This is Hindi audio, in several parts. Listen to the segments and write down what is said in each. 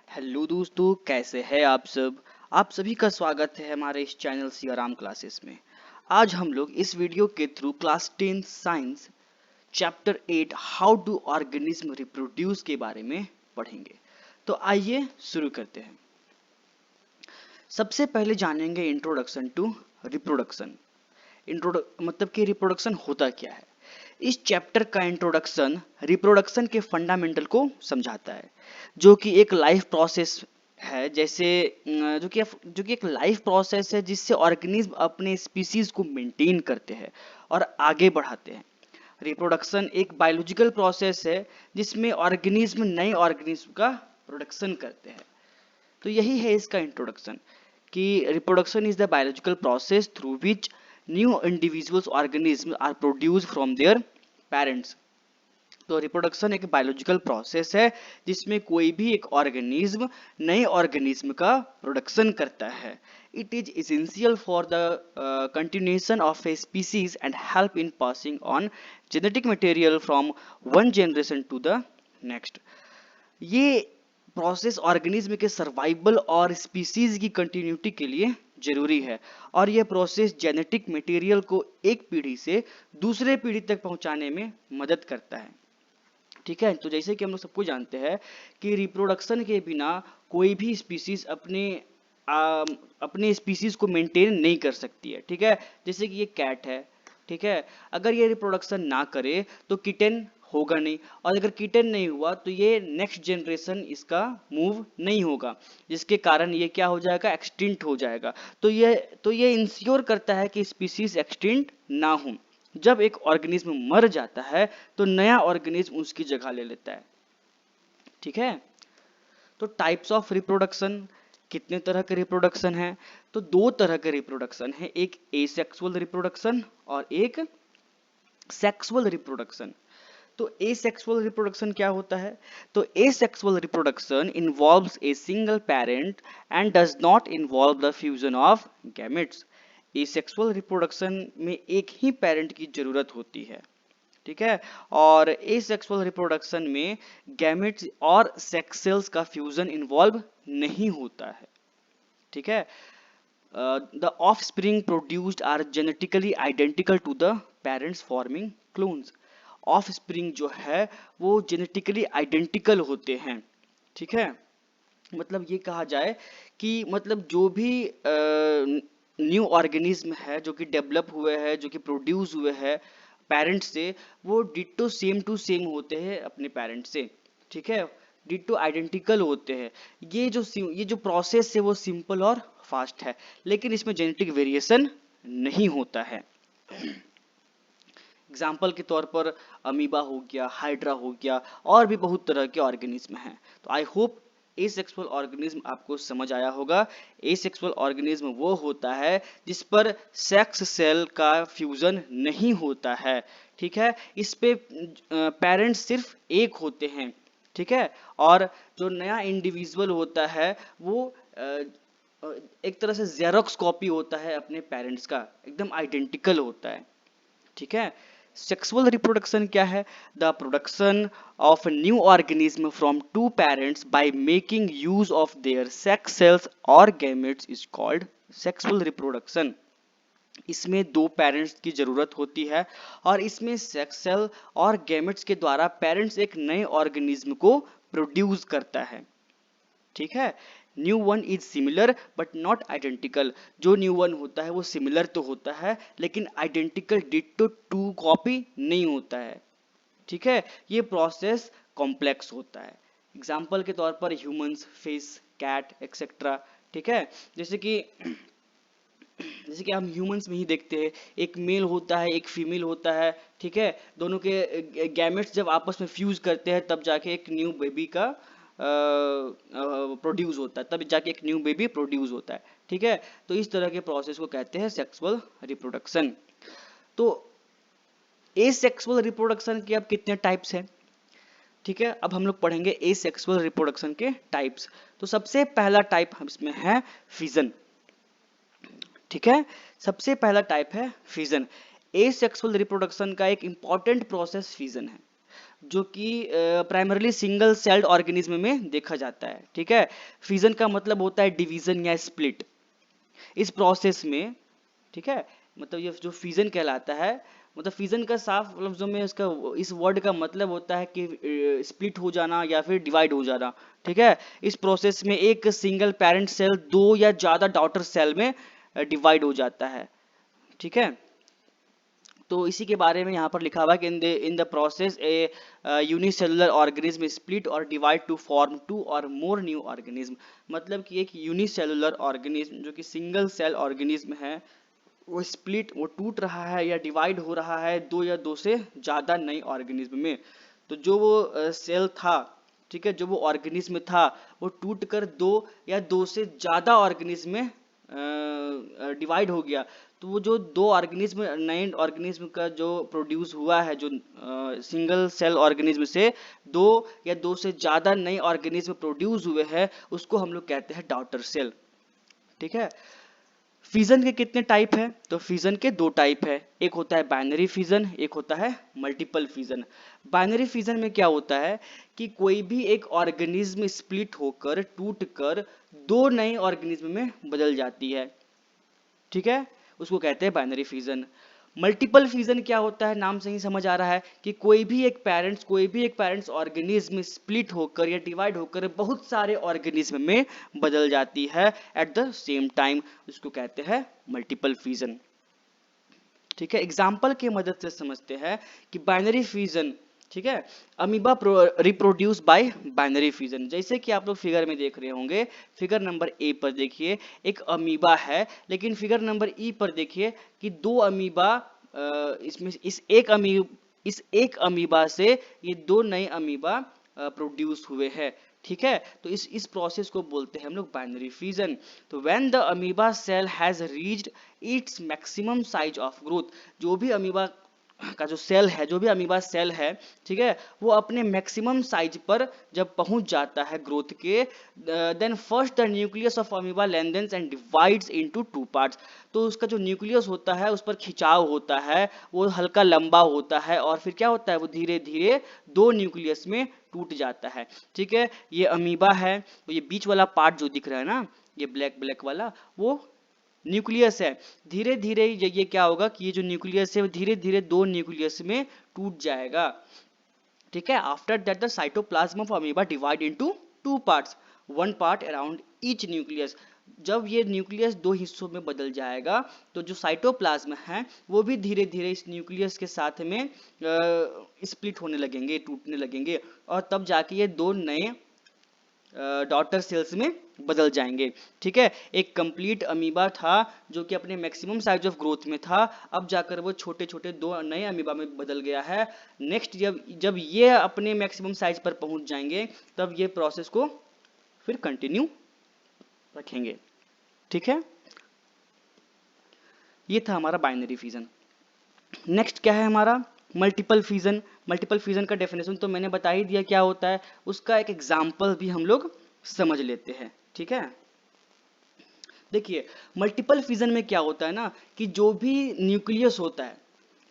हेलो दोस्तों, कैसे हैं आप सब। आप सभी का स्वागत है हमारे इस चैनल सियाराम क्लासेस में। आज हम लोग इस वीडियो के through class 10 science chapter 8 how do organism reproduce के बारे में पढ़ेंगे। तो आइए शुरू करते हैं। सबसे पहले जानेंगे इंट्रोडक्शन टू रिप्रोडक्शन। मतलब कि रिप्रोडक्शन होता क्या है। इस चैप्टर का इंट्रोडक्शन रिप्रोडक्शन के फंडामेंटल को समझाता है, जो कि एक लाइफ प्रोसेस है। जैसे जो कि एक लाइफ प्रोसेस है जिससे ऑर्गेनिज्म अपने स्पीसीज को मेंटेन करते हैं और आगे बढ़ाते हैं। रिप्रोडक्शन एक बायोलॉजिकल प्रोसेस है जिसमें ऑर्गेनिज्म नए ऑर्गेनिज्म का प्रोडक्शन करते हैं। तो यही है इसका इंट्रोडक्शन कि reproduction is the biological process through which new individuals organism are produce from their parents. तो रिप्रोडक्शन एक बायोलॉजिकल प्रोसेस है जिसमें कोई भी एक ऑर्गेनिज्म नए ऑर्गेनिज्म का प्रोडक्शन करता है। It is essential for the continuation of a species and help in passing on genetic material from one generation to the next. ये प्रोसेस ऑर्गेनिज्म के सर्वाइवल और स्पीसीज की कंटिन्यूटी के लिए जरूरी है, और यह प्रोसेस जेनेटिक मटेरियल को एक पीढ़ी से दूसरे पीढ़ी तक पहुंचाने में मदद करता है। ठीक है, तो जैसे कि हम लोग सबको जानते हैं कि रिप्रोडक्शन के बिना कोई भी स्पीसीज अपने स्पीसीज को मेंटेन नहीं कर सकती है। ठीक है, जैसे कि ये कैट है। ठीक है, अगर ये रिप्रोडक्शन ना करे तो किटन होगा नहीं, और अगर किटन नहीं हुआ तो ये नेक्स्ट जनरेशन इसका मूव नहीं होगा, जिसके कारण ये क्या हो जाएगा, एक्सटिंक्ट हो जाएगा। तो ये इंश्योर करता है कि स्पीसीज एक्सटिंक्ट ना हो। जब एक ऑर्गेनिज्म मर जाता है तो नया ऑर्गेनिज्म उसकी जगह ले लेता है। ठीक है, तो टाइप्स ऑफ रिप्रोडक्शन, कितने तरह के रिप्रोडक्शन है। तो दो तरह के रिप्रोडक्शन है, एक एसेक्सुअल रिप्रोडक्शन और एक सेक्सुअल रिप्रोडक्शन। तो एसेक्सुअल रिप्रोडक्शन क्या होता है। तो asexual reproduction involves a single parent and does not involve the fusion of gametes. Asexual reproduction में एक ही पेरेंट की जरूरत होती है। ठीक है, और एसेक्सुअल रिप्रोडक्शन में गैमेट्स और सेक्स सेल्स का फ्यूजन इन्वॉल्व नहीं होता है। ठीक है, the offspring produced are genetically identical to the parents forming clones. Offspring जो है वो जेनेटिकली आइडेंटिकल होते हैं। ठीक है, मतलब ये कहा जाए कि मतलब जो भी न्यू ऑर्गेनिज्म है जो कि डेवलप हुए हैं, जो कि प्रोड्यूस हुए हैं पेरेंट्स से, वो डिट्टो सेम टू सेम होते हैं अपने पेरेंट्स से। ठीक है, डिट्टो आइडेंटिकल होते हैं। ये जो प्रोसेस है वो सिंपल और फास्ट है, लेकिन इसमें जेनेटिक वेरिएशन नहीं होता है। एग्जाम्पल के तौर पर अमीबा हो गया, हाइड्रा हो गया, और भी बहुत तरह के ऑर्गेनिज्म हैं। तो आई होप एसेक्सुअल ऑर्गेनिज्म आपको समझ आया होगा। एसेक्सुअल ऑर्गेनिज्म वो होता है जिस पर सेक्स सेल का फ्यूजन नहीं होता है। ठीक है, इस पे पेरेंट्स सिर्फ एक होते हैं। ठीक है, और जो नया इंडिविजुअल होता है वो एक तरह से जेरोक्स कॉपी होता है अपने पेरेंट्स का, एकदम आइडेंटिकल होता है। ठीक है, सेक्सुअल रिप्रोडक्शन क्या है। The production of new organism from two parents by making use of their sex cells और gametes is called sexual reproduction. इसमें दो पेरेंट्स की जरूरत होती है, और इसमें सेक्स सेल और गैमेट्स के द्वारा पेरेंट्स एक नए ऑर्गेनिज्म को प्रोड्यूस करता है। ठीक है, new one is similar but not identical. जो न्यू वन होता है वो सिमिलर तो होता है, लेकिन आइडेंटिकल डिट्टो टू कॉपी नहीं होता है। ठीक है, ये प्रोसेस कॉम्प्लेक्स होता है। एग्जाम्पल के तौर पर ह्यूमंस, फिश, कैट एक्सेट्रा। ठीक है, जैसे कि जैसे कि हम ह्यूमंस में ही देखते हैं, एक मेल होता है, एक फीमेल होता है। ठीक है, दोनों के गैमेट्स जब आपस में फ्यूज करते हैं तब जाके एक न्यू बेबी का प्रोड्यूस होता है, तब जाके एक न्यू बेबी प्रोड्यूस होता है। ठीक है, तो इस तरह के प्रोसेस को कहते हैं सेक्सुअल रिप्रोडक्शन। तो एसेक्सुअल रिप्रोडक्शन के अब कितने टाइप्स हैं। ठीक है, अब हम लोग पढ़ेंगे एसेक्सुअल रिप्रोडक्शन के टाइप्स। तो सबसे पहला टाइप हम इसमें है फिजन। ठीक है, सबसे पहला टाइप है फिजन। एसेक्सुअल रिप्रोडक्शन का एक इंपॉर्टेंट प्रोसेस फिजन है। जो कि प्राइमरली सिंगल सेल्ड ऑर्गेनिज्म में देखा जाता है। ठीक है, फिजन का मतलब होता है डिवीजन या स्प्लिट। इस प्रोसेस में, ठीक है, मतलब ये जो फिजन कहलाता है, मतलब फिजन का साफ लफ्जों में इसका इस वर्ड का मतलब होता है कि स्प्लिट हो जाना या फिर डिवाइड हो जाना। ठीक है, इस प्रोसेस में एक सिंगल पेरेंट सेल दो या ज्यादा डॉटर सेल में डिवाइड हो जाता है। ठीक है, तो इसी के बारे में यहाँ पर लिखा हुआ है कि in the process A unicellular organism split और डिवाइड टू फॉर्म टू और मोर न्यू ऑर्गेनिज्म। मतलब कि एक यूनिसेलुलर ऑर्गेनिज्म जो कि सिंगल सेल ऑर्गेनिज्म है, वो स्प्लिट, वो टूट रहा है या डिवाइड हो रहा है दो या दो से ज्यादा नई ऑर्गेनिज्म में। तो जो वो सेल था, ठीक है, जो वो ऑर्गेनिज्म था, वो टूट कर दो या दो से ज्यादा ऑर्गेनिज्म में डिवाइड हो गया। तो वो जो दो ऑर्गेनिज्म, नए ऑर्गेनिज्म का जो प्रोड्यूस हुआ है, जो सिंगल सेल ऑर्गेनिज्म से दो या दो से ज्यादा नए ऑर्गेनिज्म प्रोड्यूस हुए हैं, उसको हम लोग कहते हैं डॉटर सेल। ठीक है, फिजन के कितने टाइप है? तो फिजन के दो टाइप है, एक होता है बाइनरी फिजन, एक होता है मल्टीपल फिजन। बाइनरी फिजन में क्या होता है कि कोई भी एक ऑर्गेनिज्म स्प्लिट होकर टूट कर दो नए ऑर्गेनिज्म में बदल जाती है। ठीक है, उसको कहते हैं बाइनरी फिजन। मल्टीपल फिजन क्या होता है? नाम से ही समझ आ रहा है कि कोई भी एक पेरेंट्स ऑर्गेनिज्म स्प्लिट होकर या डिवाइड होकर बहुत सारे ऑर्गेनिज्म में बदल जाती है एट द सेम टाइम, उसको कहते हैं मल्टीपल फिजन। ठीक है, एग्जाम्पल की मदद से समझते हैं कि बाइनरी फिजन, ठीक है, amoeba reproduce by binary fission. जैसे कि आप लोग फिगर में देख रहे होंगे, फिगर नंबर ए पर देखिए एक अमीबा है, लेकिन फिगर नंबर ई पर देखिए कि दो अमीबा, इसमें इस एक अमीबा से ये दो नए अमीबा प्रोड्यूस हुए हैं। ठीक है, तो इस प्रोसेस को बोलते हैं हम लोग बाइनरी फिजन। तो when the amoeba cell has reached its maximum size of growth, जो भी अमीबा का जो सेल है, जो भी अमीबा सेल है, ठीक है, वो अपने मैक्सिमम साइज पर जब पहुंच जाता है ग्रोथ के, then first the nucleus of amoeba lengthens and divides into two parts. तो उसका जो न्यूक्लियस होता है उस पर खिंचाव होता है, वो हल्का लंबा होता है, और फिर क्या होता है, वो धीरे धीरे दो न्यूक्लियस में टूट जाता है। ठीक है, ये अमीबा है, तो ये बीच वाला पार्ट जो दिख रहा है ना, ये ब्लैक ब्लैक वाला, वो न्यूक्लियस है। धीरे धीरे ये क्या होगा कि ये जो न्यूक्लियस है वो धीरे धीरे दो न्यूक्लियस में टूट जाएगा। ठीक है, after that the cytoplasm of amoeba divide into two parts, one part around each nucleus. जब ये न्यूक्लियस दो हिस्सों में बदल जाएगा, तो जो साइटोप्लाज्म है वो भी धीरे धीरे इस न्यूक्लियस के साथ में स्प्लिट होने लगेंगे, टूटने लगेंगे, और तब जाके ये दो नए डॉटर सेल्स में बदल जाएंगे। ठीक है, एक कंप्लीट अमीबा था जो कि अपने मैक्सिमम साइज ऑफ ग्रोथ में था, अब जाकर वो छोटे छोटे दो नए अमीबा में बदल गया है। नेक्स्ट जब जब ये अपने मैक्सिमम साइज पर पहुंच जाएंगे, तब ये प्रोसेस को फिर कंटिन्यू रखेंगे। ठीक है, ये था हमारा बाइनरी फिजन। नेक्स्ट क्या है हमारा? Multiple fission. मल्टीपल फिजन का डेफिनेशन तो मैंने बता ही दिया क्या होता है, उसका एक एग्जाम्पल भी हम लोग समझ लेते हैं। ठीक है, देखिए मल्टीपल फिजन में क्या होता है ना कि जो भी न्यूक्लियस होता है,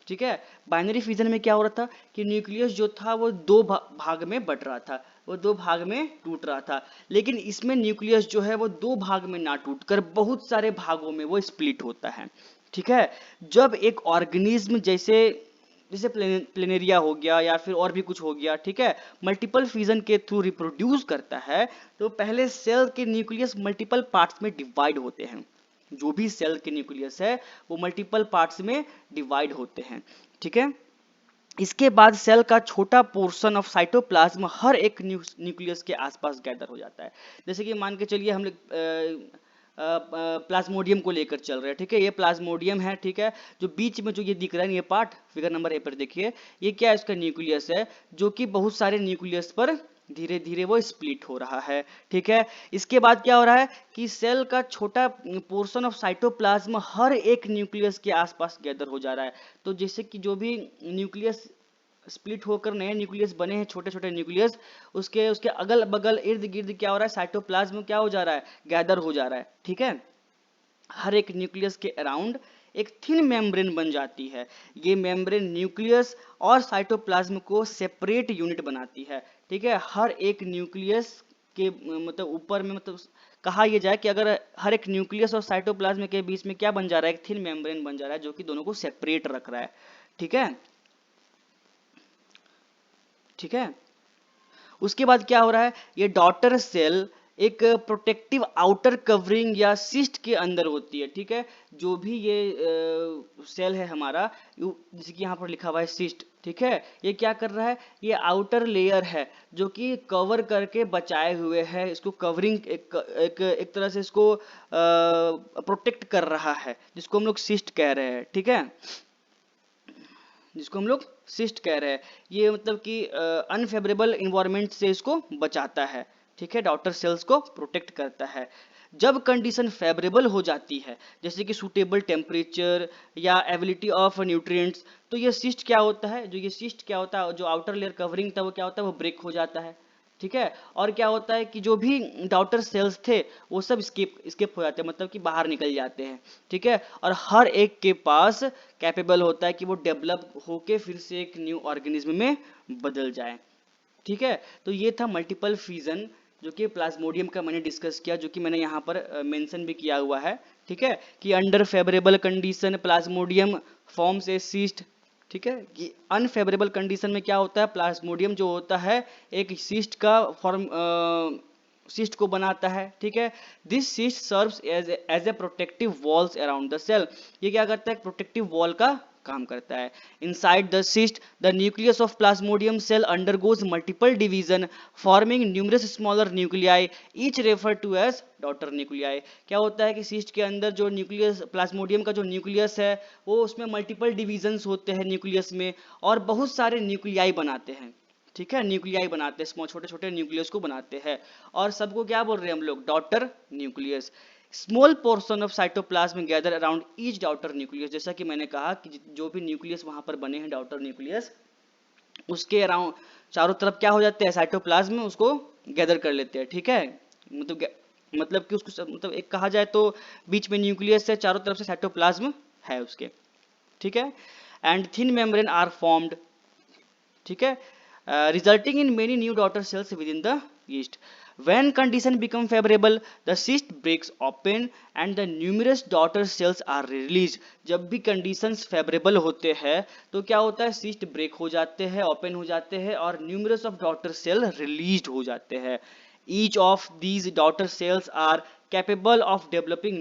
ठीक है, बाइनरी फिजन में क्या हो रहा था कि न्यूक्लियस जो था वो दो भाग में बट रहा था, वो दो भाग में टूट रहा था, लेकिन इसमें न्यूक्लियस जो है वो दो भाग में ना टूटकर बहुत सारे भागों में वो स्प्लिट होता है। ठीक है, जब एक ऑर्गेनिज्म जैसे जैसे प्लेनेरिया हो गया या फिर और भी कुछ हो गया, ठीक है, मल्टीपल फिजन के थ्रू रिप्रोड्यूस करता है, तो पहले सेल के न्यूक्लियस मल्टीपल पार्ट्स में डिवाइड होते हैं। जो भी सेल के न्यूक्लियस है वो मल्टीपल पार्ट्स में डिवाइड होते हैं। ठीक है, इसके बाद सेल का छोटा पोर्शन ऑफ साइटोप्लाज्म हर एक न्यूक्लियस के आसपास गैदर हो जाता है। जैसे कि मान के चलिए हम लोग प्लाज्मोडियम को लेकर चल रहे हैं। ठीक है, ये प्लाज्मोडियम है, ठीक है, जो बीच में जो ये दिख रहा है ये पार्ट, फिगर नंबर ए पर देखिए, ये क्या है, इसका न्यूक्लियस है, जो कि बहुत सारे न्यूक्लियस पर धीरे धीरे वो स्प्लिट हो रहा है। ठीक है, इसके बाद क्या हो रहा है कि सेल का छोटा पोर्शन ऑफ साइटोप्लाज्म हर एक न्यूक्लियस के आसपास गैदर हो जा रहा है। तो जैसे कि जो भी न्यूक्लियस स्प्लिट होकर नए न्यूक्लियस बने हैं, छोटे छोटे न्यूक्लियस, उसके उसके अगल बगल इर्द गिर्द क्या हो रहा है, साइटोप्लाज्म क्या हो जा रहा है, गैदर हो जा रहा है। ठीक है, हर एक न्यूक्लियस के अराउंड एक थिन मेम्ब्रेन बन जाती है। ये मेम्ब्रेन न्यूक्लियस और साइटोप्लाज्म को सेपरेट यूनिट बनाती है। ठीक है, हर एक न्यूक्लियस के मतलब ऊपर में मतलब कहा यह जाए कि अगर हर एक न्यूक्लियस और साइटोप्लाज्म के बीच में क्या बन जा रहा है, एक थिन मेम्ब्रेन बन जा रहा है जो कि दोनों को सेपरेट रख रहा है। ठीक है, ठीक है। उसके बाद क्या हो रहा है, ये डॉटर सेल एक प्रोटेक्टिव आउटर कवरिंग या सिस्ट के अंदर होती है। ठीक है, जो भी ये सेल है हमारा, जैसे कि यहाँ पर लिखा हुआ है सिस्ट। ठीक है, ये क्या कर रहा है, ये आउटर लेयर है जो कि कवर करके बचाए हुए है, इसको कवरिंग एक तरह से इसको प्रोटेक्ट कर रहा है, जिसको हम लोग सिस्ट कह रहे हैं। ठीक है, जिसको हम लोग सिस्ट कह रहे हैं। ये मतलब कि अनफेवरेबल इन्वायरमेंट से इसको बचाता है। ठीक है, डॉटर सेल्स को प्रोटेक्ट करता है। जब कंडीशन फेवरेबल हो जाती है, जैसे कि सूटेबल टेम्परेचर या एबिलिटी ऑफ न्यूट्रिएंट्स, तो ये सिस्ट क्या होता है, जो ये सिस्ट क्या होता है, जो आउटर लेयर कवरिंग था वो क्या होता है, वो ब्रेक हो जाता है। ठीक है, और क्या होता है कि जो भी डॉटर सेल्स थे वो सब स्केप हो जाते हैं, मतलब कि बाहर निकल जाते हैं। ठीक है, और हर एक के पास कैपेबल होता है कि वो डेवलप होके फिर से एक न्यू ऑर्गेनिज्म में बदल जाए। ठीक है, तो ये था मल्टीपल फिजन जो कि प्लाज्मोडियम का मैंने डिस्कस किया, जो कि मैंने यहाँ पर मेंशन भी किया हुआ है। ठीक है, कि under favourable condition Plasmodium forms a cyst. ठीक है, कि अनफेवरेबल कंडीशन में क्या होता है, प्लाज्मोडियम जो होता है एक सिस्ट का फॉर्म सिस्ट को बनाता है। ठीक है, this cyst serves as a protective walls around the cell. ये क्या करता है, प्रोटेक्टिव वॉल का काम करता है। Inside the cyst the nucleus of plasmodium cell undergoes multiple division forming numerous smaller nuclei each refer to as daughter nuclei. क्या होता है कि सिस्ट के अंदर जो न्यूक्लियस प्लाज्मोडियम का जो न्यूक्लियस है वो उसमें मल्टीपल डिवीजन्स होते हैं न्यूक्लियस में, और बहुत सारे न्यूक्लियाई बनाते हैं। ठीक है, न्यूक्लियाई बनाते हैं, स्मॉल छोटे छोटे न्यूक्लियस को बनाते हैं, और सबको क्या बोल रहे हैं हम लोग, daughter nucleus. Small portion of cytoplasm gather around each daughter nucleus. जैसा कि मैंने कहा कि जो भी न्यूक्लियस वहां पर बने हैं डॉटर न्यूक्लियस, उसके अराउंड चारों तरफ क्या हो जाते हैं, साइटोप्लाज्म उसको गैदर कर लेते हैं। ठीक है, मतलब कि उसको मतलब एक कहा जाए तो बीच में न्यूक्लियस है, चारों तरफ से साइटोप्लाज्म है उसके। ठीक है, and thin membrane are formed. ठीक है, resulting in many new daughter cells within the yeast. When condition become favorable, the cyst breaks open and the numerous daughter cells are released. जब भी conditions favorable होते हैं तो क्या होता है, cyst break हो जाते हैं, open हो जाते हैं, और numerous of daughter cell released हो जाते हैं. Each of these daughter cells are capable of developing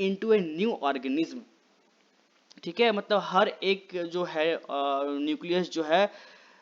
into a new organism. ठीक है, मतलब हर एक जो है न्यूक्लियस जो है,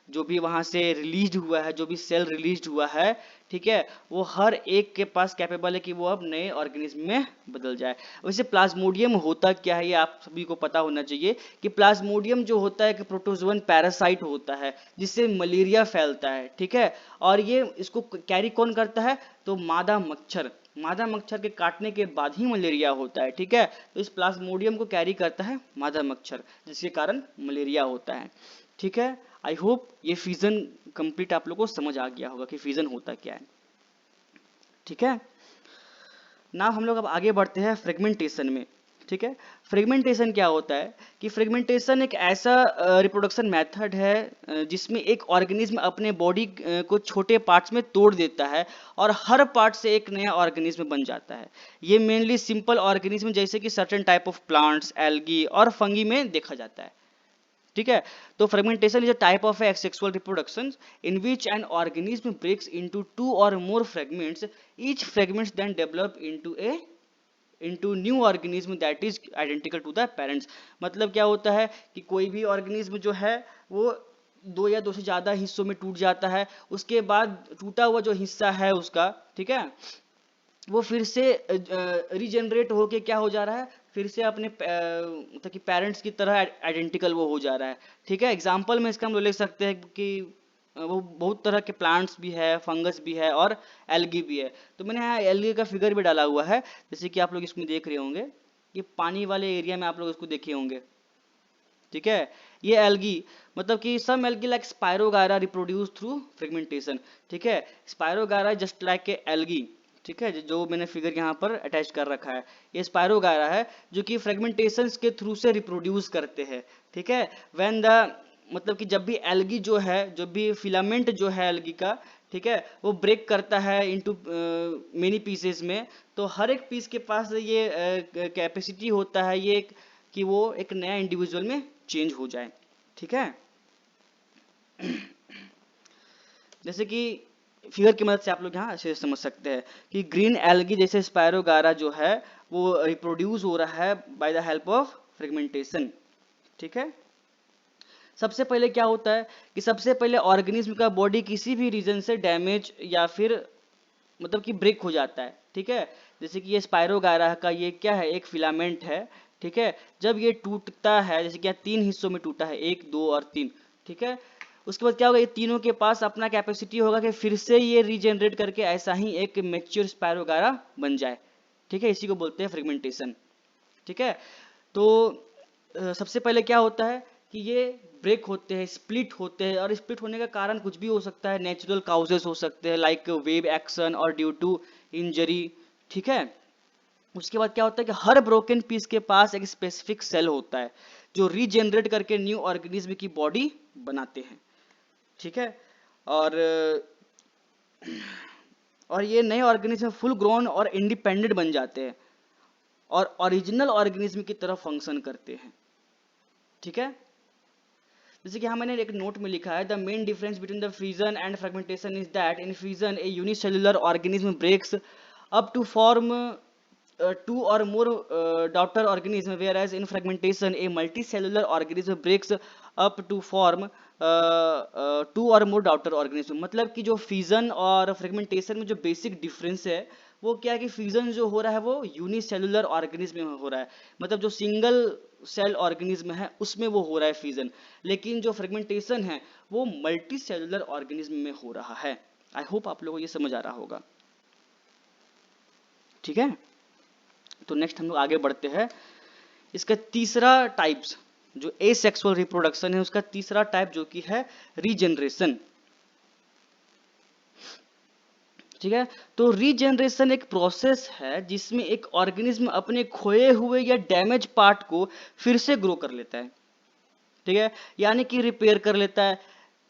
जो भी वहां से रिलीज हुआ है, जो भी सेल रिलीज हुआ है, ठीक है, वो हर एक के पास कैपेबल है कि वो अब नए ऑर्गेनिज्म में बदल जाए। वैसे प्लाज्मोडियम होता क्या है ये आप सभी को पता होना चाहिए कि प्लाज्मोडियम जो होता है कि प्रोटोजोवन पैरासाइट होता है जिससे मलेरिया फैलता है। ठीक है, और ये इसको कैरी कौन करता है, तो मादा मच्छर के काटने के बाद ही मलेरिया होता है। ठीक है, तो इस प्लाज्मोडियम को कैरी करता है मादा मच्छर, जिसके कारण मलेरिया होता है। ठीक है, आई होप ये फिजन कंप्लीट आप लोगों को समझ आ गया होगा कि फिजन होता क्या है। ठीक है, ना हम लोग अब आगे बढ़ते हैं फ्रेगमेंटेशन में। ठीक है, फ्रेगमेंटेशन क्या होता है कि फ्रेगमेंटेशन एक ऐसा रिप्रोडक्शन मेथड है जिसमें एक ऑर्गेनिज्म अपने बॉडी को छोटे पार्ट्स में तोड़ देता है और हर पार्ट से एक नया ऑर्गेनिज्म बन जाता है। ये मेनली सिंपल ऑर्गेनिज्म जैसे कि certain type of plants, algae और फंगी में देखा जाता है। ठीक है, तो fragmentation is a type of asexual reproduction in which an organism breaks into two or more fragments. Each fragments then develop into new organism that is identical to the parents. मतलब क्या होता है कि कोई भी ऑर्गेनिज्म जो है वो दो या दो से ज्यादा हिस्सों में टूट जाता है, उसके बाद टूटा हुआ जो हिस्सा है उसका, ठीक है, वो फिर से रीजनरेट होके क्या हो जा रहा है, फिर से अपने मतलब कि पेरेंट्स की तरह आइडेंटिकल वो हो जा रहा है। ठीक है, एग्जांपल में इसका हम लोग ले सकते हैं कि वो बहुत तरह के प्लांट्स भी है, फंगस भी है और एल्गी भी है। तो मैंने यहाँ एल्गी का फिगर भी डाला हुआ है, जैसे कि आप लोग इसमें देख रहे होंगे, ये पानी वाले एरिया में आप लोग इसको देखे होंगे। ठीक है, ये एल्गी मतलब कि some algae like spirogyra reproduce through fragmentation. ठीक है, spirogyra just like a algae. ठीक है, जो मैंने फिगर यहाँ पर अटैच कर रखा है, ये स्पायरोगायरा है जो कि फ्रेगमेंटेशंस के थ्रू से रिप्रोड्यूस करते हैं। ठीक है, व्हेन द मतलब कि जब भी एल्गी जो है, जब भी फिलामेंट जो है एल्गी का, ठीक है, वो ब्रेक करता है इनटू मेनी पीसेस में, तो हर एक पीस के पास ये कैपेसिटी होता है ये कि वो एक नया इंडिविजुअल में चेंज हो जाए। ठीक है, जैसे कि फिगर की मदद से आप लोग यहाँ अच्छे से समझ सकते हैं कि ग्रीन एल्गी जैसे स्पायरोगारा जो है वो रिप्रोड्यूस हो रहा है by the help of fragmentation. ठीक है, सबसे पहले क्या होता है कि सबसे पहले ऑर्गेनिज्म का बॉडी किसी भी रीजन से डैमेज या फिर मतलब कि ब्रेक हो जाता है। ठीक है, जैसे कि ये स्पायरोगायरा का ये क्या है, एक फिलामेंट है। ठीक है, जब ये टूटता है, जैसे कि यहाँ 3 हिस्सों में टूटा है, 1 2 और 3। ठीक है, उसके बाद क्या होगा, ये तीनों के पास अपना कैपेसिटी होगा कि फिर से ये रीजनरेट करके ऐसा ही एक मैच्योर स्पायरोगायरा बन जाए। ठीक है, इसी को बोलते हैं फ्रेगमेंटेशन। ठीक है, तो सबसे पहले क्या होता है कि ये ब्रेक होते हैं, स्प्लिट होते हैं, और स्प्लिट होने का कारण कुछ भी हो सकता है, नेचुरल काउजेस हो सकते हैं लाइक वेव एक्शन और ड्यू टू इंजरी। ठीक है, उसके बाद क्या होता है कि हर ब्रोकन पीस के पास एक स्पेसिफिक सेल होता है जो रीजनरेट करके न्यू ऑर्गेनिज्म की बॉडी बनाते हैं। ठीक है, और और ये नए ऑर्गेनिज्म फुल ग्रोन और इंडिपेंडेंट बन जाते हैं और ओरिजिनल ऑर्गेनिज्म की तरह फंक्शन करते हैं। ठीक है, जैसे कि यहाँ मैंने एक नोट में लिखा है, the main difference between the fission and fragmentation is that in fission a unicellular organism breaks up to form two or more daughter organism, whereas in fragmentation a multicellular organism breaks up to form two or more daughter organism। मतलब कि जो फ्यूजन और फ्रेगमेंटेशन में जो बेसिक डिफरेंस है वो क्या है कि फ्यूजन जो हो रहा है वो यूनिसेलुलर ऑर्गेनिज्म में हो रहा है, मतलब जो सिंगल सेल ऑर्गेनिज्म है उसमें वो हो रहा है फ्यूजन, लेकिन जो फ्रेगमेंटेशन है वो मल्टी सेलुलर ऑर्गेनिज्म में हो रहा है। आई होप आप लोगों को ये समझ आ रहा होगा। ठीक है, तो नेक्स्ट हम लोग आगे बढ़ते हैं। इसका तीसरा टाइप्स जो एसेक्सुअल रिप्रोडक्शन है, उसका तीसरा टाइप जो कि है रीजनरेशन। ठीक है, तो रीजनरेशन एक प्रोसेस है जिसमें एक ऑर्गेनिज्म अपने खोए हुए या डैमेज पार्ट को फिर से ग्रो कर लेता है। ठीक है, यानी कि रिपेयर कर लेता है।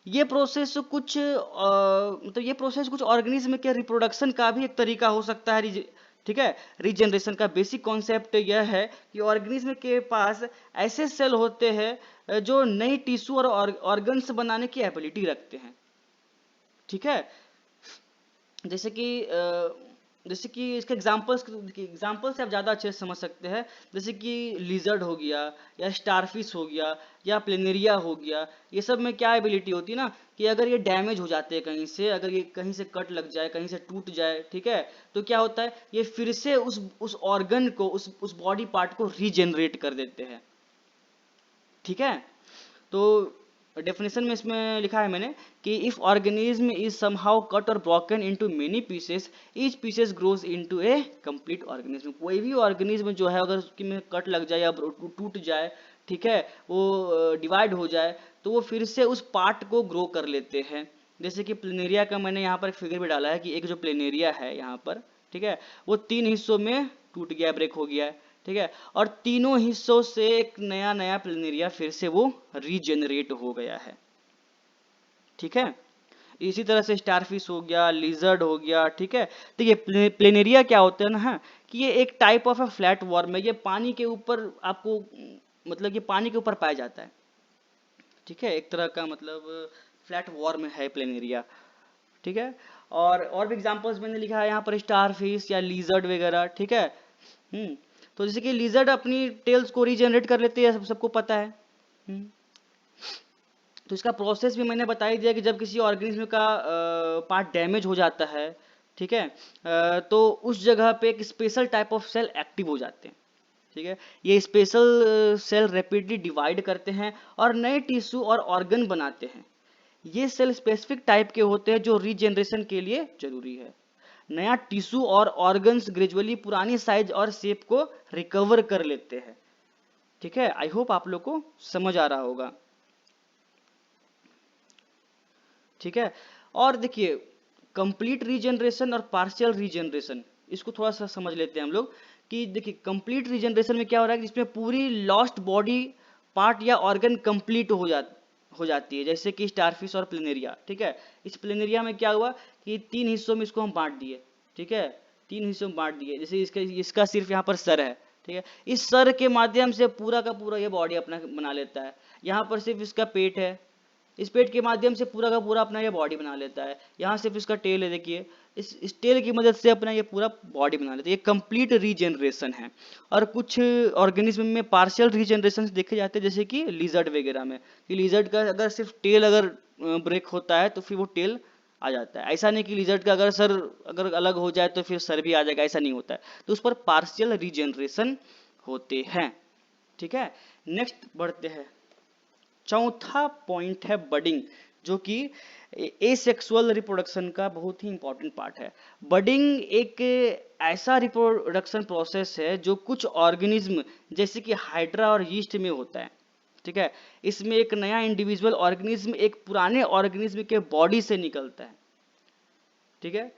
ये प्रोसेस कुछ मतलब ये प्रोसेस कुछ ऑर्गेनिज्म के रिप्रोडक्शन का भी एक तरीका हो सकता है। ठीक है, रीजनरेशन का बेसिक कॉन्सेप्ट यह है कि ऑर्गेनिज्म के पास ऐसे सेल होते हैं जो नई टिश्यू और ऑर्गन्स बनाने की एबिलिटी रखते हैं। ठीक है, जैसे कि इसके एग्जांपल से आप ज़्यादा अच्छे से समझ सकते हैं, जैसे कि लिजर्ड हो गया या स्टारफिश हो गया या प्लेनेरिया हो गया। ये सब में क्या एबिलिटी होती है ना कि अगर ये डैमेज हो जाते हैं कहीं से, अगर ये कहीं से कट लग जाए, कहीं से टूट जाए, ठीक है, तो क्या होता है ये फिर से उस ऑर्गन को, उस बॉडी पार्ट को रीजनरेट कर देते हैं। ठीक है, तो डेफिनेशन में इसमें लिखा है मैंने कि if organism is somehow cut और broken into many pieces, each pieces grows into a complete organism. कोई भी ऑर्गेनिज्म जो है अगर उसकी में कट लग जाए या टूट जाए, ठीक है, वो डिवाइड हो जाए, तो वो फिर से उस पार्ट को ग्रो कर लेते हैं। जैसे कि प्लेनेरिया का मैंने यहाँ पर फिगर भी डाला है कि एक जो प्लेनेरिया है यहाँ पर, ठीक है, वो 3 हिस्सों में टूट गया, ब्रेक हो गया है। ठीक है, और तीनों हिस्सों से एक नया नया प्लेनेरिया फिर से वो रीजनरेट हो गया है। ठीक है, इसी तरह से स्टारफिश हो गया, लिजर्ड हो गया। ठीक है, तो ये प्लेनेरिया क्या होता है ना कि ये एक type of A flat worm है, ये पानी के ऊपर आपको मतलब ये पानी के ऊपर पाया जाता है। ठीक है, एक तरह का मतलब फ्लैट वर्म है प्लेनेरिया। ठीक है, और भी एग्जांपल्स मैंने लिखा है यहाँ पर, स्टारफिश या लिजर्ड वगैरह। ठीक है, तो जैसे कि लिजर्ड अपनी टेल्स को रीजनरेट कर लेते हैं, सबको पता है। तो इसका प्रोसेस भी मैंने बता ही दिया कि जब किसी ऑर्गेनिज्म का पार्ट डैमेज हो जाता है, ठीक है, तो उस जगह पे एक special type of cell active हो जाते हैं। ठीक है, ये स्पेशल सेल रैपिडली डिवाइड करते हैं और नए टिश्यू और ऑर्गन बनाते हैं। ये सेल स्पेसिफिक टाइप के होते हैं जो रीजनरेशन के लिए जरूरी है। नया टिश्यू और ऑर्गन्स ग्रेजुअली पुरानी साइज और शेप को रिकवर कर लेते हैं। ठीक है, आई होप आप लोग को समझ आ रहा होगा। ठीक है, और देखिए कंप्लीट रीजनरेशन और पार्शियल रीजनरेशन, इसको थोड़ा सा समझ लेते हैं हम लोग। कि देखिए कंप्लीट रीजनरेशन में क्या हो रहा है कि जिसमें पूरी लॉस्ट बॉडी पार्ट या ऑर्गन कंप्लीट हो जाती है, जैसे कि स्टारफिश और प्लेनेरिया। ठीक है, इस प्लेनेरिया में क्या हुआ कि 3 हिस्सों में इसको हम बांट दिए। ठीक है, 3 हिस्सों में बांट दिए, जैसे इसका इसका सिर्फ यहाँ पर सर है। ठीक है, इस सर के माध्यम से पूरा का पूरा ये बॉडी अपना बना लेता है। यहाँ पर सिर्फ इसका पेट है, इस पेट के माध्यम से पूरा का पूरा अपना ये बॉडी बना लेता है। यहाँ सिर्फ इसका टेल है, देखिए इस टेल की मदद से अपना ये पूरा बॉडी बना लेता है। ये कंप्लीट रीजनरेशन है। और कुछ ऑर्गेनिज्म में पार्शियल रीजनरेशन देखे जाते हैं, जैसे कि लिजर्ड वगैरह में, कि लिजर्ड का अगर सिर्फ टेल अगर ब्रेक होता है तो फिर वो टेल आ जाता है। ऐसा नहीं कि लिजर्ड का अगर सर अगर अलग हो जाए तो फिर सर भी आ जाएगा, ऐसा नहीं होता है। तो उस पर पार्शियल रीजनरेशन होते हैं। ठीक है, नेक्स्ट बढ़ते हैं। चौथा पॉइंट है बडिंग, जो कि एसेक्सुअल रिप्रोडक्शन का बहुत ही इंपॉर्टेंट पार्ट है। बडिंग एक ऐसा रिप्रोडक्शन प्रोसेस है जो कुछ ऑर्गेनिज्म जैसे कि हाइड्रा और यीस्ट में होता है। ठीक है, इसमें एक नया इंडिविजुअल ऑर्गेनिज्म एक पुराने ऑर्गेनिज्म के बॉडी से निकलता है। ठीक है,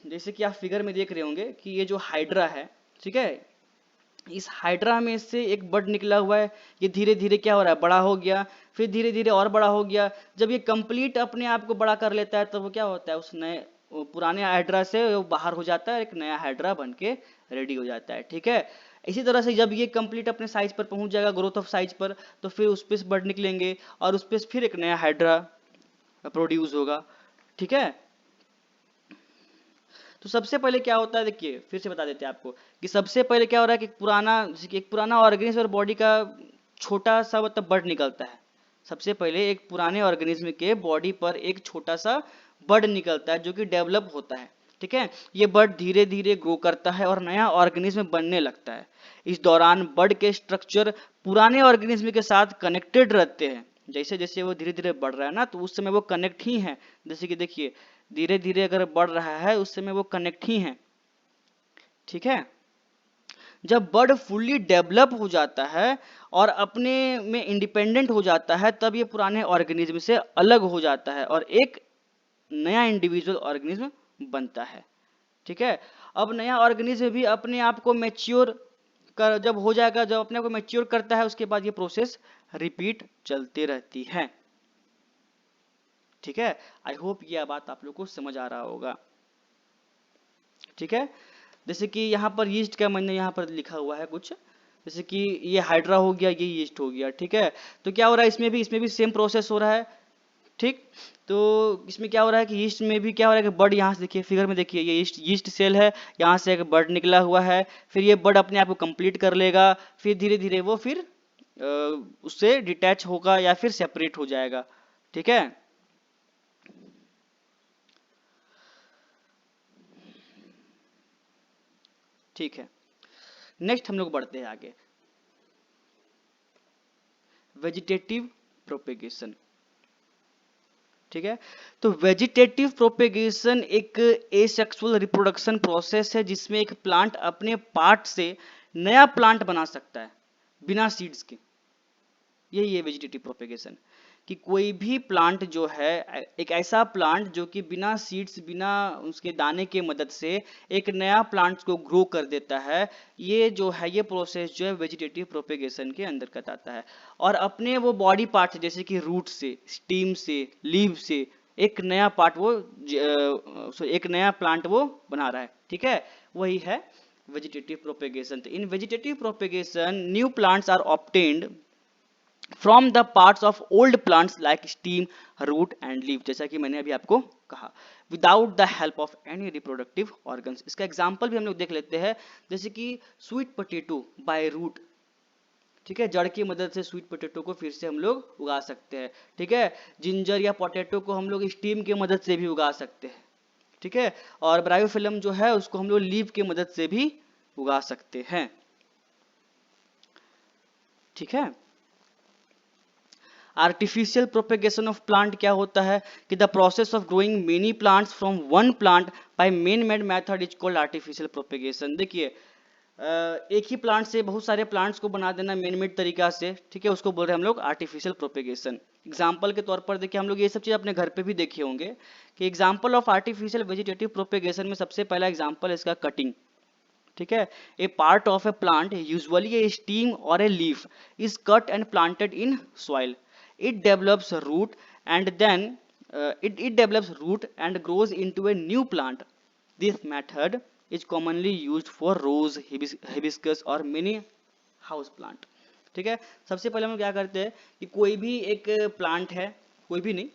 जैसे कि आप फिगर में देख रहे होंगे कि ये जो हाइड्रा है, ठीक है, इस हाइड्रा में से एक बड निकला हुआ है। ये धीरे धीरे क्या हो रहा है, बड़ा हो गया, फिर धीरे धीरे और बड़ा हो गया। जब ये कंप्लीट अपने आप को बड़ा कर लेता है तो वो क्या होता है, उस नए वो पुराने हाइड्रा से वो बाहर हो जाता है, एक नया हाइड्रा बन के रेडी हो जाता है। ठीक है, इसी तरह से जब ये कंप्लीट अपने साइज पर पहुंच जाएगा, ग्रोथ ऑफ साइज पर, तो फिर उस पे बड निकलेंगे और उस पे फिर एक नया हाइड्रा प्रोड्यूस होगा। ठीक है, तो सबसे पहले क्या होता है, देखिए फिर से बता देते हैं आपको कि सबसे पहले क्या हो रहा है कि एक पुराना ऑर्गेनिज्म और बॉडी का छोटा सा मतलब बड निकलता है। सबसे पहले एक पुराने ऑर्गेनिज्म के बॉडी पर एक छोटा सा बड निकलता है जो कि डेवलप होता है। ठीक है, ये बड धीरे धीरे ग्रो करता है और नया ऑर्गेनिज्म बनने लगता है। इस दौरान बड के स्ट्रक्चर पुराने ऑर्गेनिज्म के साथ कनेक्टेड रहते हैं। जैसे जैसे वो धीरे धीरे बढ़ रहा है ना, तो उस समय वो कनेक्ट ही है। जैसे कि देखिए धीरे धीरे अगर बढ़ रहा है उस समय वो कनेक्ट ही है। ठीक है, जब बर्ड फुल्ली डेवलप हो जाता है और अपने में इंडिपेंडेंट हो जाता है, तब ये पुराने ऑर्गेनिज्म से अलग हो जाता है और एक नया इंडिविजुअल ऑर्गेनिज्म बनता है। ठीक है, अब नया ऑर्गेनिज्म भी अपने आप को मैच्योर कर जब हो जाएगा, जब अपने आप को मैच्योर करता है, उसके बाद ये प्रोसेस रिपीट चलती रहती है। ठीक है, आई होप यह बात आप लोग को समझ आ रहा होगा। ठीक है, जैसे कि यहाँ पर यीस्ट का मैंने यहाँ पर लिखा हुआ है कुछ, जैसे कि ये हाइड्रा हो गया, ये यीस्ट हो गया। ठीक है, तो क्या हो रहा है, इसमें भी सेम प्रोसेस हो रहा है। ठीक, तो इसमें क्या हो रहा है कि यीस्ट में भी क्या हो रहा है कि बर्ड, यहाँ से देखिए फिगर में देखिए, ये यीस्ट सेल है, यहाँ से एक बर्ड निकला हुआ है। फिर ये बर्ड अपने आप को कंप्लीट कर लेगा, फिर धीरे धीरे वो फिर उससे डिटैच होगा या फिर सेपरेट हो जाएगा। ठीक है, ठीक है, नेक्स्ट हम लोग बढ़ते हैं आगे। Vegetative propagation. ठीक है, तो वेजिटेटिव प्रोपेगेशन एक एसेक्सुअल रिप्रोडक्शन प्रोसेस है जिसमें एक प्लांट अपने पार्ट से नया प्लांट बना सकता है बिना सीड्स के। यही है वेजिटेटिव प्रोपेगेशन, कि कोई भी प्लांट जो है, एक ऐसा प्लांट जो कि बिना सीड्स, बिना उसके दाने के मदद से एक नया प्लांट को ग्रो कर देता है। ये जो है, ये प्रोसेस जो है वेजिटेटिव प्रोपेगेशन के अंतर्गत आता है। और अपने वो बॉडी पार्ट जैसे कि रूट से, स्टीम से, लीव से एक नया पार्ट वो एक नया प्लांट वो बना रहा है। ठीक है, वही है वेजिटेटिव प्रोपेगेशन। तो in vegetative propagation new plants are obtained from the parts of old plants like stem, root and leave, जैसा कि मैंने अभी आपको कहा, without the help of any reproductive organs. इसका एग्जाम्पल भी हम लोग देख लेते हैं, जैसे कि स्वीट पोटैटो बाय रूट। ठीक है, जड़ की मदद से स्वीट पोटैटो को फिर से हम लोग उगा सकते हैं। ठीक है, जिंजर या पोटैटो को हम लोग स्टीम की मदद से भी उगा सकते हैं। ठीक है, और ब्रायोफिल्म जो है उसको हम लोग लीव की मदद से भी उगा सकते हैं। ठीक है, आर्टिफिशियल प्रोपेगेशन ऑफ प्लांट क्या होता है कि the process of growing many plants from one plant by main made method is called artificial propagation. देखिए एक ही प्लांट से बहुत सारे प्लांट्स को बना देना मेन मेड तरीका से, ठीक है, उसको बोल रहे हैं हम लोग आर्टिफिशियल प्रोपेगेशन। एग्जाम्पल के तौर पर देखिए, हम लोग ये सब चीज़ अपने घर पे भी देखे होंगे कि example of artificial vegetative propagation में सबसे पहला एग्जाम्पल है इसका कटिंग। ठीक है, a part of a plant usually a stem और a leaf is cut and planted in soil. It develops root and then it develops root and grows into a new plant. This method is commonly used for rose, hibiscus और many हाउस प्लांट। ठीक है, सबसे पहले हम क्या करते हैं कि कोई भी एक प्लांट है, कोई भी नहीं,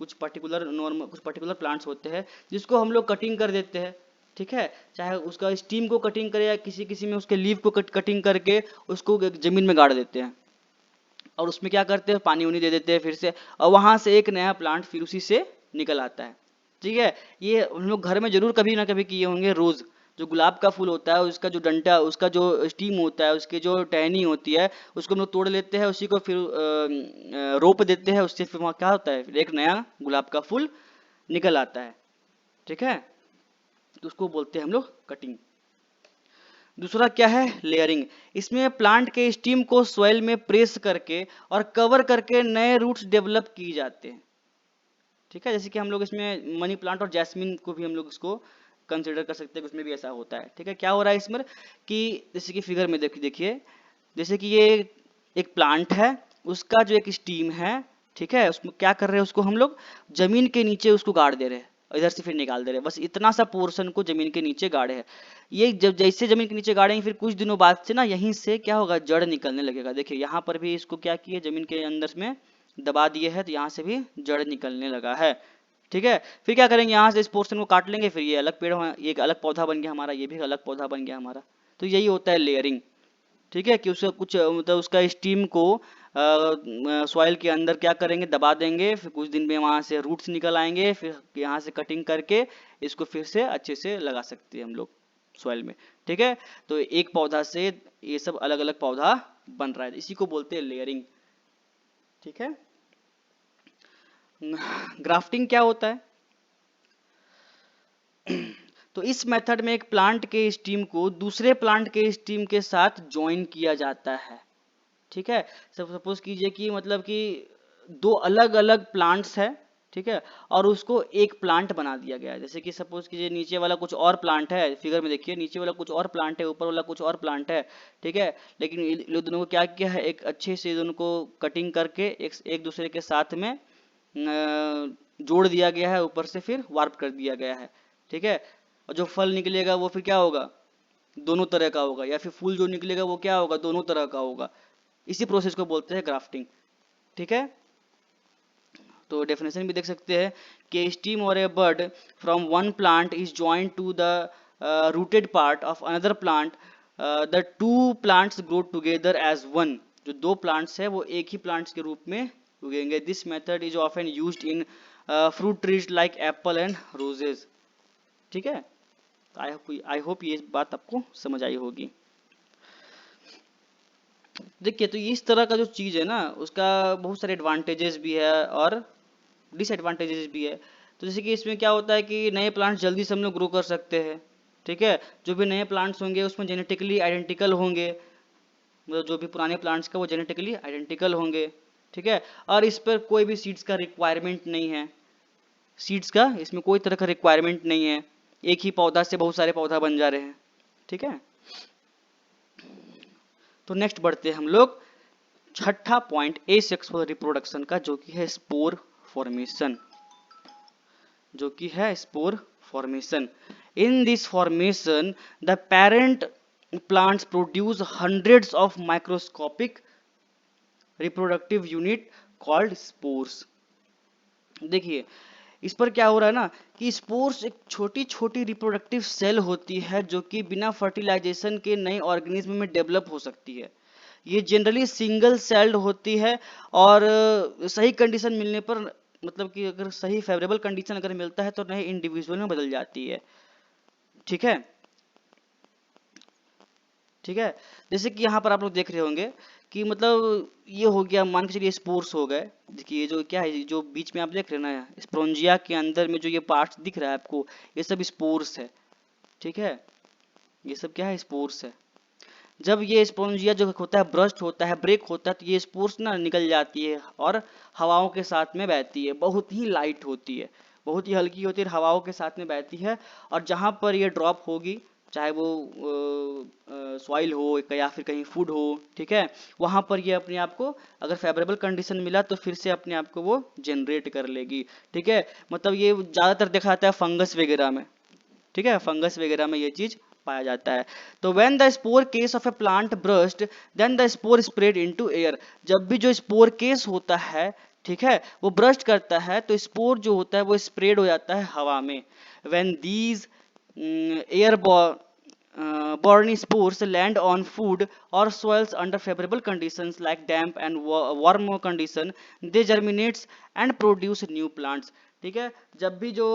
कुछ पर्टिकुलर नॉर्मल कुछ पर्टिकुलर प्लांट्स होते हैं जिसको हम लोग कटिंग कर देते हैं। ठीक है, चाहे उसका स्टीम को कटिंग करें या किसी किसी में उसके लीव को कटिंग करके उसको जमीन में गाड़ देते हैं और उसमें क्या करते हैं, पानी उनी दे देते हैं फिर से, और वहां से एक नया प्लांट फिर उसी से निकल आता है। ठीक है, ये हम लोग घर में जरूर कभी ना कभी किए होंगे। रोज जो गुलाब का फूल होता है, उसका जो डंटा, उसका जो स्टीम होता है, उसकी जो टहनी होती है, उसको हम लोग तोड़ लेते हैं, उसी को फिर रोप देते हैं, उससे फिर वहाँ क्या होता है, फिर एक नया गुलाब का फूल निकल आता है। ठीक है, तो उसको बोलते हैं हम लोग कटिंग। दूसरा क्या है, लेयरिंग। इसमें प्लांट के स्टीम को सॉइल में प्रेस करके और कवर करके नए रूट्स डेवलप किए जाते हैं। ठीक है, जैसे कि हम लोग इसमें मनी प्लांट और जैस्मिन को भी हम लोग इसको कंसिडर कर सकते हैं कि उसमें भी ऐसा होता है। ठीक है, क्या हो रहा है इसमें कि जैसे कि फिगर में देखिए, जैसे कि ये एक प्लांट है, उसका जो एक स्टीम है, ठीक है, उसमें क्या कर रहे हैं, उसको हम लोग जमीन के नीचे उसको गाड़ दे रहे हैं, इधर से फिर निकाल दे रहे हैं, बस इतना सा पोर्शन को जमीन के नीचे गाड़े हैं। ये जब जैसे जमीन के नीचे गाड़ेंगे फिर कुछ दिनों बाद से ना यहीं से क्या होगा, जड़ निकलने लगेगा। देखिए यहाँ पर भी इसको क्या किए, जमीन के अंदर में दबा दिए है, तो यहाँ से भी जड़ निकलने लगा है। ठीक है, फिर क्या करेंगे, यहाँ से इस पोर्शन को काट लेंगे, फिर ये अलग पेड़, ये एक अलग पौधा बन गया हमारा, ये भी अलग पौधा बन गया हमारा। तो यही होता है लेयरिंग। ठीक है, कि उसका कुछ मतलब उसका स्टीम को सॉइल के अंदर क्या करेंगे, दबा देंगे, फिर कुछ दिन में वहां से रूट्स निकल आएंगे, फिर यहाँ से कटिंग करके इसको फिर से अच्छे से लगा सकते हैं हम लोग सॉइल में। ठीक है, तो एक पौधा से ये सब अलग अलग पौधा बन रहा है, इसी को बोलते हैं लेयरिंग। ठीक है, ग्राफ्टिंग क्या होता है? तो इस मेथड में एक प्लांट के स्टीम को दूसरे प्लांट के स्टीम के साथ ज्वाइन किया जाता है। ठीक है, सपोज कीजिए कि मतलब कि दो अलग अलग प्लांट्स है, ठीक है, और उसको एक प्लांट बना दिया गया है। जैसे कि सपोज कीजिए नीचे वाला कुछ और प्लांट है, फिगर में देखिए नीचे वाला कुछ और प्लांट है, ऊपर वाला कुछ और प्लांट है। ठीक है, लेकिन ये लोग दोनों को क्या किया है, एक अच्छे से दोनों को कटिंग करके एक दूसरे के साथ में जोड़ दिया गया है, ऊपर से फिर वार्प कर दिया गया है। ठीक है, और जो फल निकलेगा वो फिर क्या होगा, दोनों तरह का होगा, या फिर फूल जो निकलेगा वो क्या होगा, दोनों तरह का होगा। इसी प्रोसेस को बोलते हैं ग्राफ्टिंग। ठीक है, तो डेफिनेशन भी देख सकते हैं कि स्टीम और a bud from one plant is joint to the rooted part of another plant, the two plants grow together as one. जो दो प्लांट्स है वो एक ही प्लांट्स के रूप में उगेंगे। This method is often used in fruit trees like apple and roses. ठीक है, आई होप ये बात आपको समझ आई होगी। देखिए, तो इस तरह का जो चीज़ है ना, उसका बहुत सारे एडवांटेजेस भी है और डिसएडवांटेजेस भी है। तो जैसे कि इसमें क्या होता है कि नए प्लांट्स जल्दी से हम लोग ग्रो कर सकते हैं। ठीक है, जो भी नए प्लांट्स होंगे उसमें जेनेटिकली आइडेंटिकल होंगे, मतलब जो भी पुराने प्लांट्स का वो जेनेटिकली आइडेंटिकल होंगे। ठीक है, और इस पर कोई भी सीड्स का रिक्वायरमेंट नहीं है, सीड्स का इसमें कोई तरह का रिक्वायरमेंट नहीं है, एक ही पौधा से बहुत सारे पौधा बन जा रहे हैं। ठीक है, तो नेक्स्ट बढ़ते हैं हम लोग छठा पॉइंट ए सेक्सुअल रिप्रोडक्शन का, जो कि है स्पोर फॉर्मेशन। जो कि है spore formation. In this formation the parent plants produce hundreds of microscopic reproductive unit called spores. देखिए, इस पर क्या हो रहा है ना कि स्पोर्स एक छोटी छोटी रिप्रोडक्टिव सेल होती है जो कि बिना फर्टिलाइजेशन के नए ऑर्गेनिज्म में डेवलप हो सकती है। ये जनरली सिंगल सेल्ड होती है और सही कंडीशन मिलने पर, मतलब कि अगर सही फेवरेबल कंडीशन अगर मिलता है तो नए इंडिविजुअल में बदल जाती है। ठीक है, ठीक है, जैसे कि यहाँ पर आप लोग देख रहे होंगे कि मतलब ये हो गया, मान के चलिए स्पोर्स हो गए। देखिए ये जो क्या है, जो बीच में आप देख रहे हैं ना स्पोंजिया के अंदर में जो ये पार्ट्स दिख रहा है आपको, ये सब स्पोर्स है। ठीक है, ये सब क्या है, स्पोर्स है। जब ये स्पोंजिया जो होता है ब्रस्ट होता है, ब्रेक होता है, तो ये स्पोर्स ना निकल जाती है और हवाओं के साथ में बहती है, बहुत ही लाइट होती है, बहुत ही हल्की होती है, हवाओं के साथ में बहती है। और जहाँ पर ये ड्रॉप होगी, चाहे वो सॉइल हो या फिर कहीं फूड हो, ठीक है, वहाँ पर ये अपने आप को, अगर फेवरेबल कंडीशन मिला तो फिर से अपने आप को वो जनरेट कर लेगी, ठीक है। मतलब ये ज़्यादातर देखा जाता है फंगस वगैरह में, ठीक है, फंगस वगैरह में ये चीज पाया जाता है। तो when the spore case of a plant burst then the spore spread into air, जब भी जो स्पोर केस होता है, ठीक है, वो ब्रस्ट करता है तो स्पोर जो होता है वो स्प्रेड हो जाता है हवा में। When these air borne spores land on food or soils under favorable conditions like damp and warm condition, they germinates and produce new plants, ठीक है। जब भी जो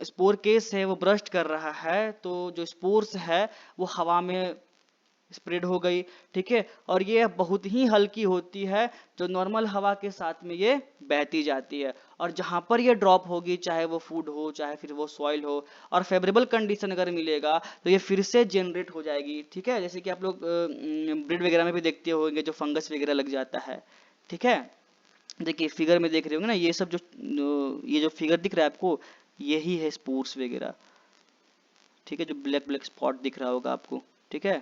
स्पोर केस है वो ब्रस्ट कर रहा है, तो जो स्पोर्स है वो हवा में स्प्रेड हो गई, ठीक है, और ये बहुत ही हल्की होती है, जो नॉर्मल हवा के साथ में ये बहती जाती है। और जहां पर ये ड्रॉप होगी, चाहे वो फूड हो चाहे फिर वो सॉइल हो, और फेवरेबल कंडीशन अगर मिलेगा तो ये फिर से जनरेट हो जाएगी, ठीक है। जैसे कि आप लोग ब्रेड वगैरह में भी देखते होंगे जो फंगस वगैरह लग जाता है, ठीक है। देखिए फिगर में देख रहे होंगे ना, ये सब जो ये जो फिगर दिख रहा है आपको, यही है स्पोर्स वगैरह, ठीक है, जो ब्लैक ब्लैक स्पॉट दिख रहा होगा आपको, ठीक है।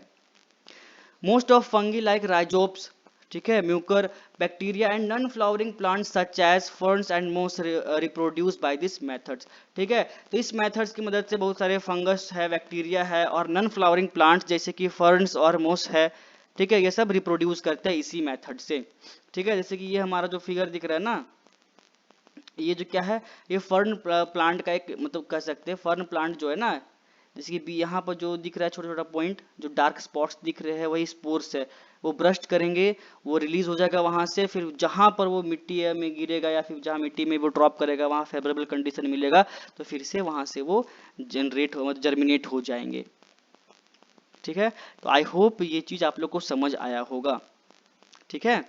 Most of fungi like rhizopus, ठीक है, mucor bacteria and non flowering plants such as ferns and moss reproduce by this methods, ठीक है। तो इस मेथड्स की मदद से बहुत सारे फंगस है, बैक्टीरिया है और नॉन फ्लावरिंग प्लांट्स जैसे कि फर्न्स और मोस है, ठीक है, ये सब रिप्रोड्यूस करते हैं इसी मेथड से, ठीक है। जैसे कि ये हमारा जो फिगर दिख रहा है ना, ये जो क्या है, ये फर्न प्लांट का एक मतलब कह सकते हैं, फर्न प्लांट जो है ना, जैसे कि यहाँ पर जो दिख रहा है छोटा छोटा पॉइंट, जो डार्क स्पॉट्स दिख रहे हैं वही स्पोर्स है, वो ब्रस्ट करेंगे, वो रिलीज हो जाएगा वहां से, फिर जहां पर वो मिट्टी में गिरेगा या फिर जहां मिट्टी में वो ड्रॉप करेगा वहां फेवरेबल कंडीशन मिलेगा, तो फिर से वहां से वो जनरेट हो मतलब जर्मिनेट हो जाएंगे, ठीक है। तो आई होप ये चीज आप लोग को समझ आया होगा, ठीक है।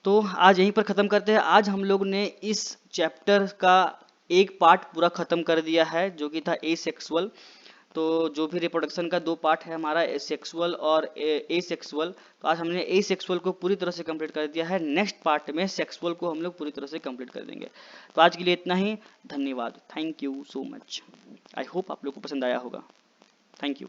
तो आज यहीं पर ख़त्म करते हैं। आज हम लोग ने इस चैप्टर का एक पार्ट पूरा ख़त्म कर दिया है, जो कि था ए सेक्सुअल। तो जो भी रिप्रोडक्शन का दो पार्ट है हमारा, सेक्सुअल और ए सेक्सुअल, तो आज हमने ए सेक्सुअल को पूरी तरह से कंप्लीट कर दिया है। नेक्स्ट पार्ट में सेक्सुअल को हम लोग पूरी तरह से कंप्लीट कर देंगे। तो आज के लिए इतना ही, धन्यवाद, thank you so much. I hope आप लोग को पसंद आया होगा। Thank you.